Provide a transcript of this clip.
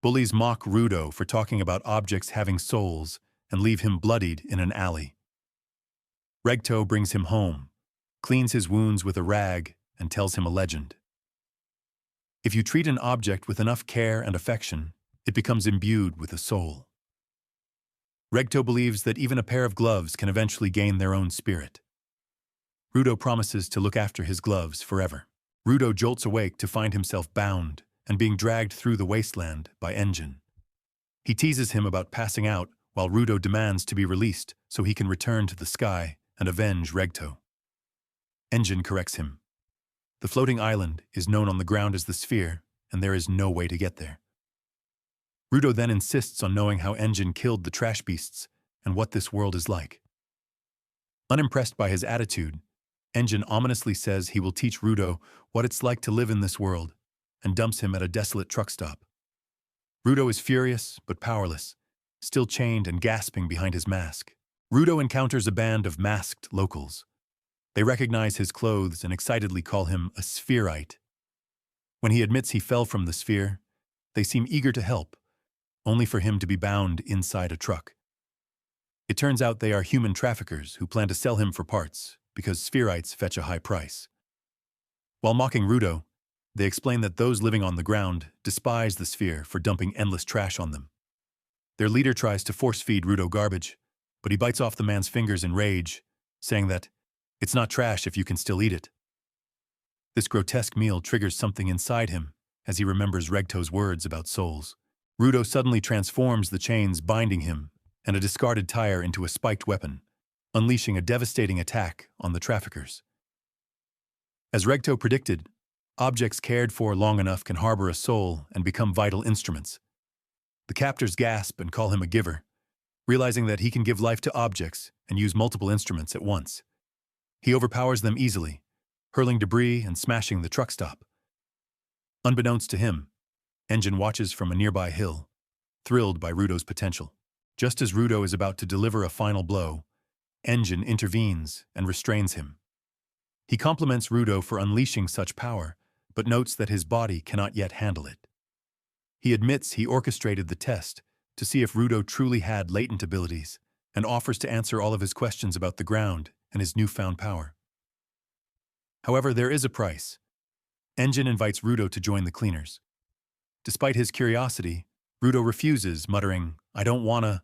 Bullies mock Rudo for talking about objects having souls and leave him bloodied in an alley. Regto brings him home, cleans his wounds with a rag, and tells him a legend. If you treat an object with enough care and affection, it becomes imbued with a soul. Regto believes that even a pair of gloves can eventually gain their own spirit. Rudo promises to look after his gloves forever. Rudo jolts awake to find himself bound and being dragged through the wasteland by Engine. He teases him about passing out while Rudo demands to be released so he can return to the sky and avenge Regto. Engine corrects him. The floating island is known on the ground as the Sphere, and there is no way to get there. Rudo then insists on knowing how Engine killed the trash beasts and what this world is like. Unimpressed by his attitude, Engine ominously says he will teach Rudo what it's like to live in this world and dumps him at a desolate truck stop. Rudo is furious but powerless, still chained and gasping behind his mask. Rudo encounters a band of masked locals. They recognize his clothes and excitedly call him a spherite. When he admits he fell from the sphere, they seem eager to help, only for him to be bound inside a truck. It turns out they are human traffickers who plan to sell him for parts because spherites fetch a high price. While mocking Rudo, they explain that those living on the ground despise the sphere for dumping endless trash on them. Their leader tries to force-feed Rudo garbage, but he bites off the man's fingers in rage, saying that it's not trash if you can still eat it. This grotesque meal triggers something inside him as he remembers Regto's words about souls. Rudo suddenly transforms the chains binding him and a discarded tire into a spiked weapon, unleashing a devastating attack on the traffickers. As Regto predicted, objects cared for long enough can harbor a soul and become vital instruments. The captors gasp and call him a giver, realizing that he can give life to objects and use multiple instruments at once. He overpowers them easily, hurling debris and smashing the truck stop. Unbeknownst to him, Engine watches from a nearby hill, thrilled by Rudo's potential. Just as Rudo is about to deliver a final blow, Engine intervenes and restrains him. He compliments Rudo for unleashing such power, but notes that his body cannot yet handle it. He admits he orchestrated the test to see if Rudo truly had latent abilities and offers to answer all of his questions about the ground and his newfound power. However, there is a price. Engine invites Rudo to join the cleaners. Despite his curiosity, Rudo refuses, muttering, "I don't wanna,"